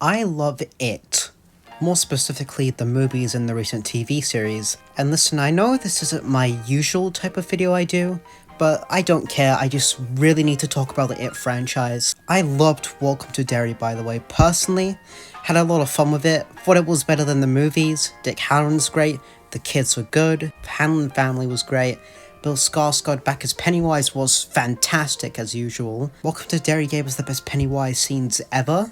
I love It. More specifically, the movies and the recent TV series. And listen, I know this isn't my usual type of video I do, but I don't care, I just really need to talk about the It franchise. I loved Welcome to Derry, by the way, personally. Had a lot of fun with it, thought it was better than the movies. Dick Halloran's great, the kids were good, the Hanlon family was great, Bill Skarsgård back as Pennywise was fantastic as usual. Welcome to Derry gave us the best Pennywise scenes ever,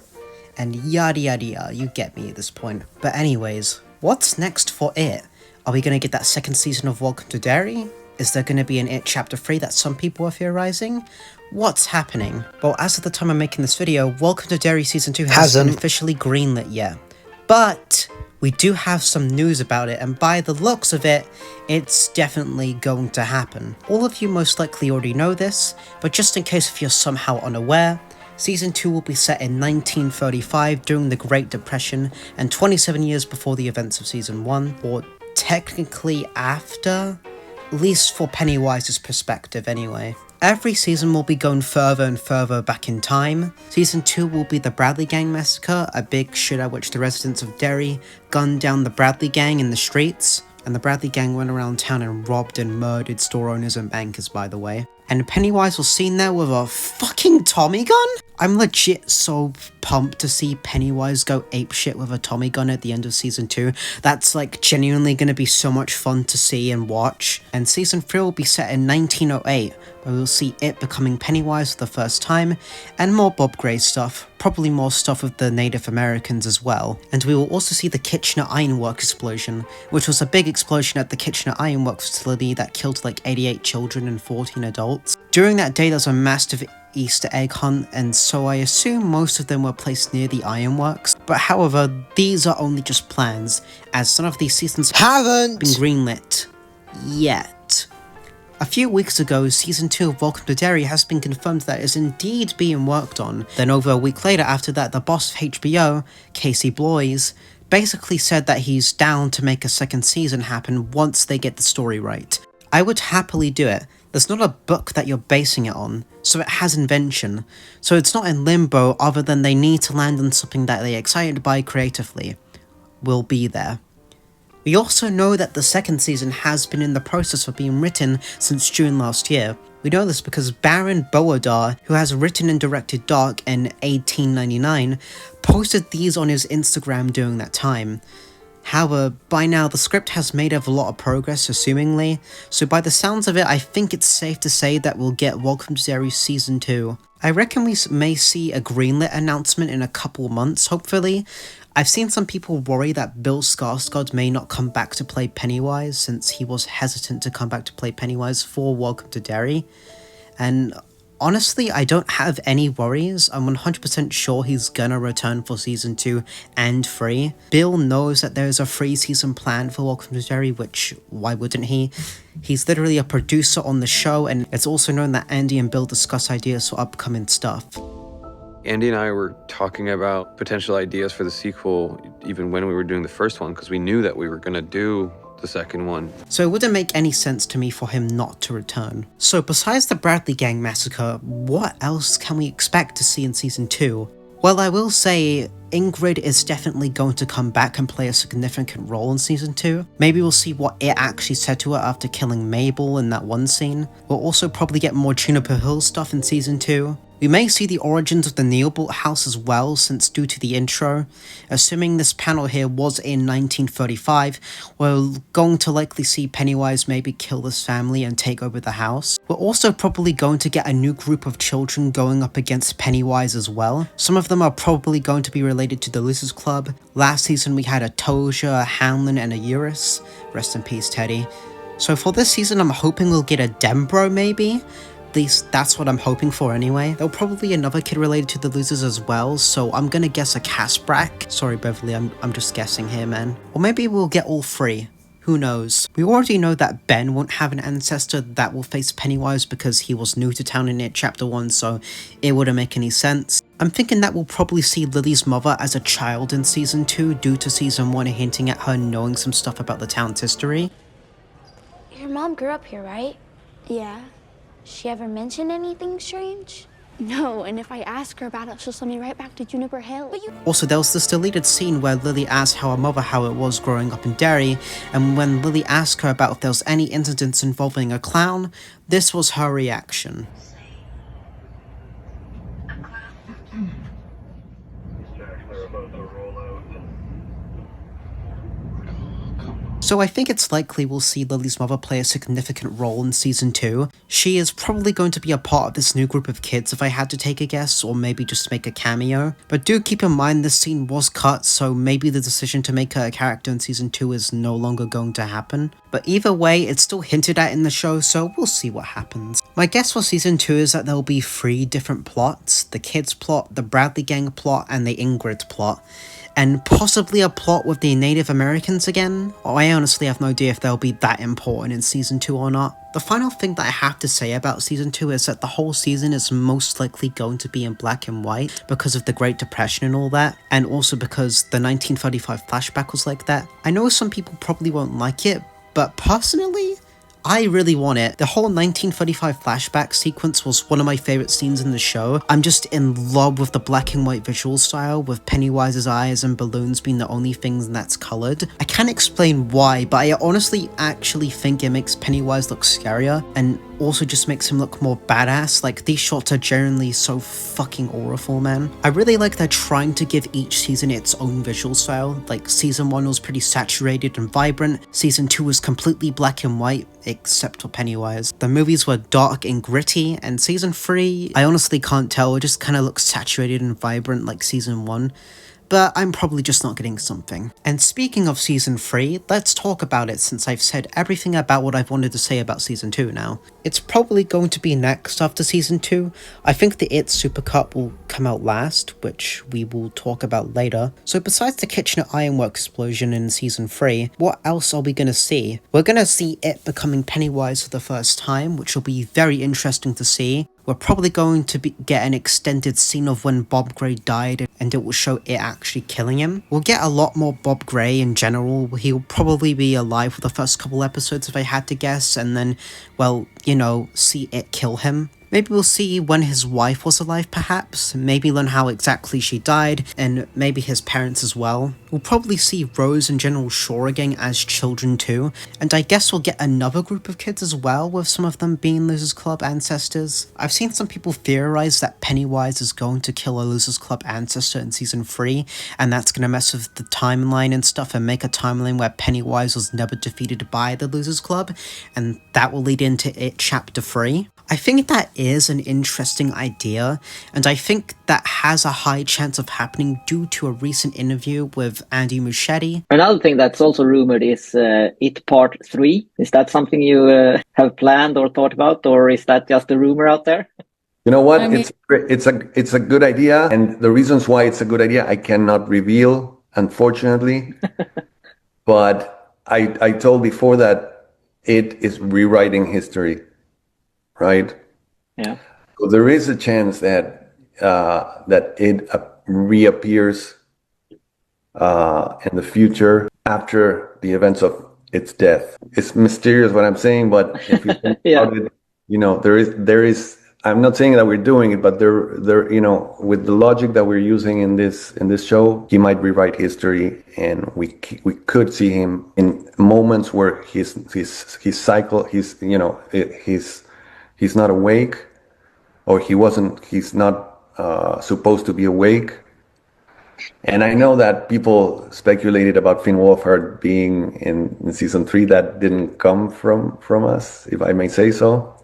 and yada yada yada, you get me at this point. But anyways, what's next for It? Are we gonna get that second season of Welcome to Derry? Is there gonna be an It Chapter 3 that some people are theorizing? What's happening? Well, as of the time I'm making this video, Welcome to Derry Season 2 hasn't been officially greenlit yet. But we do have some news about it, and by the looks of it, it's definitely going to happen. All of you most likely already know this, but just in case if you're somehow unaware, Season 2 will be set in 1935 during the Great Depression and 27 years before the events of Season 1, or technically after, at least for Pennywise's perspective anyway. Every season will be going further and further back in time. Season 2 will be the Bradley Gang Massacre, a big shootout which the residents of Derry gunned down the Bradley Gang in the streets. And the Bradley Gang went around town and robbed and murdered store owners and bankers, by the way. And Pennywise was seen there with a fucking Tommy gun? I'm legit so pumped to see Pennywise go apeshit with a Tommy gun at the end of Season 2. That's like genuinely gonna be so much fun to see and watch. And Season 3 will be set in 1908, where we'll see It becoming Pennywise for the first time, and more Bob Gray stuff, probably more stuff with the Native Americans as well. And we will also see the Kitchener Ironworks explosion, which was a big explosion at the Kitchener Ironworks facility that killed like 88 children and 14 adults. During that day, there was a massive Easter egg hunt, and so I assume most of them were placed near the ironworks. But however, these are only just plans, as some of these seasons haven't been greenlit yet. A few weeks ago, Season 2 of Welcome to Derry has been confirmed that it is indeed being worked on. Then over a week later after that, the boss of HBO, Casey Bloys, basically said that he's down to make a second season happen once they get the story right. I would happily do it. There's not a book that you're basing it on, so it has invention. So it's not in limbo other than they need to land on something that they're excited by creatively. We'll be there. We also know that the second season has been in the process of being written since June last year. We know this because Baron Boadar, who has written and directed Dark in 1899, posted these on his Instagram during that time. However, by now the script has made a lot of progress, assumingly, so by the sounds of it, I think it's safe to say that we'll get Welcome to Derry Season 2. I reckon we may see a greenlit announcement in a couple months, hopefully. I've seen some people worry that Bill Skarsgård may not come back to play Pennywise, since he was hesitant to come back to play Pennywise for Welcome to Derry, and honestly, I don't have any worries. I'm 100% sure he's gonna return for Season 2 and 3. Bill knows that there's a 3-season plan for Welcome to Derry, which, why wouldn't he? He's literally a producer on the show, and it's also known that Andy and Bill discuss ideas for upcoming stuff. Andy and I were talking about potential ideas for the sequel even when we were doing the first one, because we knew that we were gonna do the second one. So it wouldn't make any sense to me for him not to return. So besides the Bradley Gang Massacre, what else can we expect to see in Season 2? Well, I will say Ingrid is definitely going to come back and play a significant role in Season 2. Maybe we'll see what It actually said to her after killing Mabel in that one scene. We'll also probably get more Juniper Hill stuff in Season 2. We may see the origins of the Neilbolt house as well, since due to the intro, assuming this panel here was in 1935, we're going to likely see Pennywise maybe kill this family and take over the house. We're also probably going to get a new group of children going up against Pennywise as well. Some of them are probably going to be related to the Losers Club. Last season we had a Toja, a Hanlon, and a Eurus. Rest in peace, Teddy. So for this season I'm hoping we'll get a Dembro maybe. At least that's what I'm hoping for anyway. There'll probably be another kid related to the Losers as well, so I'm gonna guess a Casbrack. Sorry Beverly, I'm just guessing here, man. Or maybe we'll get all three. Who knows? We already know that Ben won't have an ancestor that will face Pennywise because he was new to town in It Chapter 1, so it wouldn't make any sense. I'm thinking that we'll probably see Lily's mother as a child in Season 2 due to Season 1 hinting at her knowing some stuff about the town's history. Your mom grew up here, right? Yeah. She ever mentioned anything strange? No, and if I ask her about it, she'll send me right back to Juniper Hill. But you... Also, there was this deleted scene where Lily asked her mother how it was growing up in Derry, and when Lily asked her about if there was any incidents involving a clown, this was her reaction. So I think it's likely we'll see Lily's mother play a significant role in season 2. She is probably going to be a part of this new group of kids if I had to take a guess, or maybe just make a cameo. But do keep in mind this scene was cut, so maybe the decision to make her a character in season 2 is no longer going to happen. But either way, it's still hinted at in the show, so we'll see what happens. My guess for season 2 is that there'll be 3 different plots: the kids plot, the Bradley gang plot, and the Ingrid plot. And possibly a plot with the Native Americans again? I honestly have no idea if they'll be that important in season 2 or not. The final thing that I have to say about season 2 is that the whole season is most likely going to be in black and white because of the Great Depression and all that, and also because the 1935 flashback was like that. I know some people probably won't like it, but personally, I really want it. The whole 1935 flashback sequence was one of my favorite scenes in the show. I'm just in love with the black and white visual style, with Pennywise's eyes and balloons being the only things that's colored. I can't explain why, but I honestly actually think it makes Pennywise look scarier, and also just makes him look more badass. Like, these shots are genuinely so fucking awful, man. I really like they're trying to give each season its own visual style. Like, season 1 was pretty saturated and vibrant, season 2 was completely black and white, except for Pennywise. The movies were dark and gritty, and season 3, I honestly can't tell, it just kinda looks saturated and vibrant like season 1. But I'm probably just not getting something. And speaking of season 3, let's talk about it since I've said everything about what I've wanted to say about season 2 now. It's probably going to be next after season 2. I think the It Supercut will come out last, which we will talk about later. So besides the Kitchener Ironworks explosion in season 3, what else are we gonna see? We're gonna see It becoming Pennywise for the first time, which will be very interesting to see. We're probably going to get an extended scene of when Bob Gray died, and it will show It actually killing him. We'll get a lot more Bob Gray in general. He'll probably be alive for the first couple episodes if I had to guess, and then, well, you know, see It kill him. Maybe we'll see when his wife was alive, perhaps. Maybe learn how exactly she died, and maybe his parents as well. We'll probably see Rose and General Shaw again as children too, and I guess we'll get another group of kids as well, with some of them being Losers Club ancestors. I've seen some people theorize that Pennywise is going to kill a Losers Club ancestor in season 3, and that's gonna mess with the timeline and stuff and make a timeline where Pennywise was never defeated by the Losers Club, and that will lead into It Chapter 3. I think that is an interesting idea, and I think that has a high chance of happening due to a recent interview with Andy Muschietti. Another thing that's also rumored is It Part 3. Is that something you have planned or thought about, or is that just a rumor out there? You know what? It's a good idea, and the reasons why it's a good idea I cannot reveal, unfortunately. But I told before that it is rewriting history. Right. Yeah. So there is a chance that that it reappears in the future after the events of its death. It's mysterious what I'm saying, but if you think about it, you know, there is. I'm not saying that we're doing it, but there, you know, with the logic that we're using in this show, he might rewrite history, and we could see him in moments where his cycle, he's not awake, or he's not supposed to be awake. And I know that people speculated about Finn Wolfhard being in season 3. That didn't come from us, if I may say so.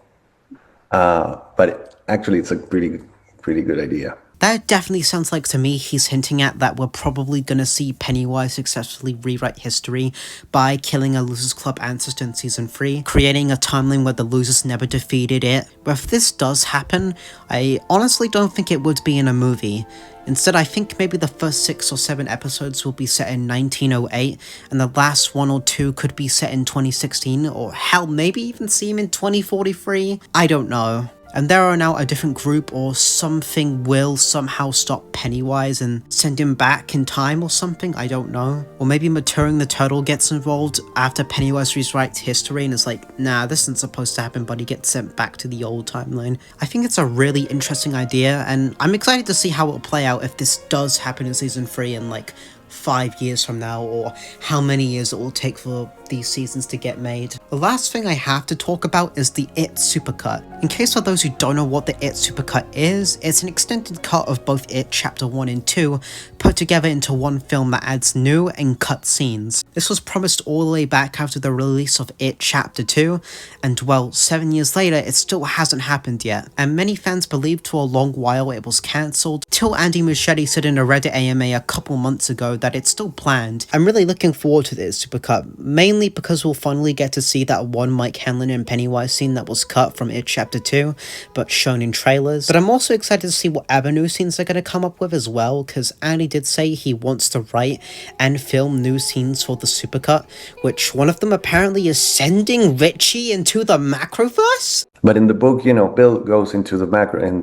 But actually, it's a pretty good idea. That definitely sounds like, to me, he's hinting at that we're probably gonna see Pennywise successfully rewrite history by killing a Losers Club ancestor in season 3, creating a timeline where the losers never defeated it. But if this does happen, I honestly don't think it would be in a movie. Instead, I think maybe the first 6 or 7 episodes will be set in 1908, and the last 1 or 2 could be set in 2016, or hell, maybe even see him in 2043? I don't know. and there are now a different group or something will somehow stop Pennywise and send him back in time or something, I don't know. Or maybe Maturing the Turtle gets involved after Pennywise rewrites history and is like, nah, this isn't supposed to happen, but he gets sent back to the old timeline. I think it's a really interesting idea, and I'm excited to see how it'll play out if this does happen in season 3 in like 5 years from now, or how many years it will take for these seasons to get made. The last thing I have to talk about is the It Supercut. In case for those who don't know what the It Supercut is, it's an extended cut of both It Chapter 1 and 2 put together into one film that adds new and cut scenes. This was promised all the way back after the release of It Chapter 2, and well, 7 years later it still hasn't happened yet, and many fans believed for a long while it was cancelled, till Andy Muschietti said in a Reddit AMA a couple months ago that it's still planned. I'm really looking forward to this Supercut, mainly because we'll finally get to see that one Mike Hanlon and Pennywise scene that was cut from It Chapter 2, but shown in trailers. But I'm also excited to see what other new scenes they're going to come up with as well, because Andy did say he wants to write and film new scenes for the Supercut, which one of them apparently is sending Richie into the Macroverse? But in the book, you know, Bill goes into the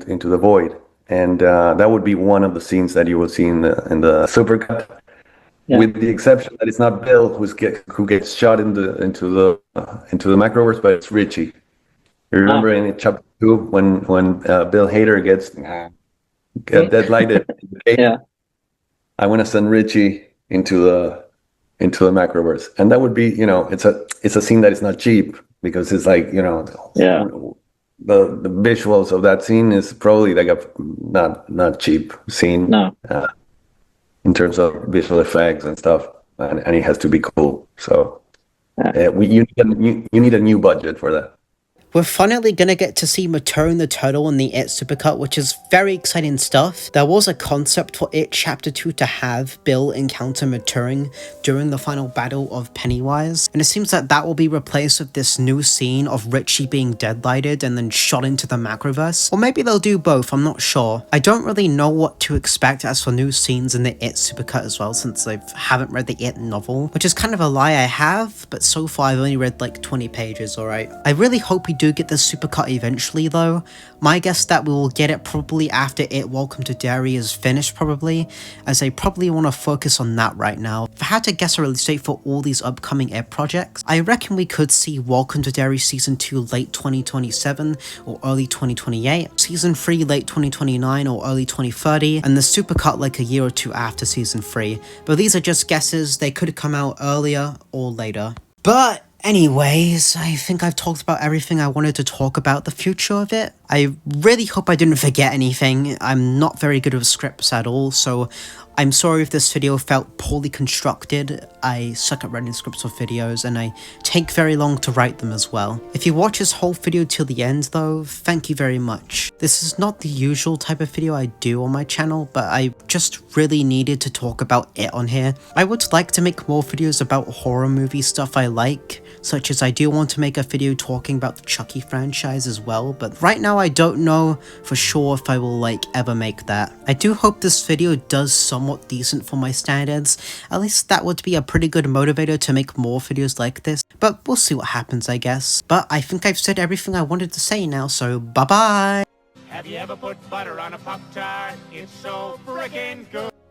into the void, and that would be one of the scenes that you will see in the supercut. Yeah. With the exception that it's not Bill who gets shot into the Macroverse, but it's Richie. You remember in Chapter 2 when Bill Hader gets deadlighted? Yeah. I want to send Richie into the Macroverse, and that would be, you know, it's a scene that is not cheap, because it's like, you know, the visuals of that scene is probably like a not cheap scene. No. In terms of visual effects and stuff, and it has to be cool. So you need a new budget for that. We're finally gonna get to see Maturing the Turtle in the It Supercut, which is very exciting stuff. There was a concept for It Chapter 2 to have Bill encounter Maturing during the final battle of Pennywise, and it seems that that will be replaced with this new scene of Richie being deadlighted and then shot into the Macroverse. Or maybe they'll do both, I'm not sure. I don't really know what to expect as for new scenes in the It Supercut as well, since I haven't read the It novel, which is kind of a lie. I have, but so far I've only read like 20 pages, alright. I really hope we do get the Supercut eventually though. My guess that we will get it probably after It Welcome to Derry is finished probably, as I probably want to focus on that right now. If I had to guess a release date for all these upcoming It projects, I reckon we could see Welcome to Derry Season 2 late 2027 or early 2028, Season 3 late 2029 or early 2030, and the Supercut like a year or two after Season 3. But these are just guesses, they could come out earlier or later. But anyways, I think I've talked about everything I wanted to talk about the future of it. I really hope I didn't forget anything. I'm not very good with scripts at all, so I'm sorry if this video felt poorly constructed. I suck at writing scripts for videos, and I take very long to write them as well. If you watch this whole video till the end though, thank you very much. This is not the usual type of video I do on my channel, but I just really needed to talk about it on here. I would like to make more videos about horror movie stuff I like, such as I do want to make a video talking about the Chucky franchise as well, but right now I don't know for sure if I will like ever make that. I do hope this video does somewhat decent for my standards. At least that would be a pretty good motivator to make more videos like this, but we'll see what happens, I guess. But I think I've said everything I wanted to say now, so bye bye! Have you ever put butter on a Pop-Tart? It's so frickin' good.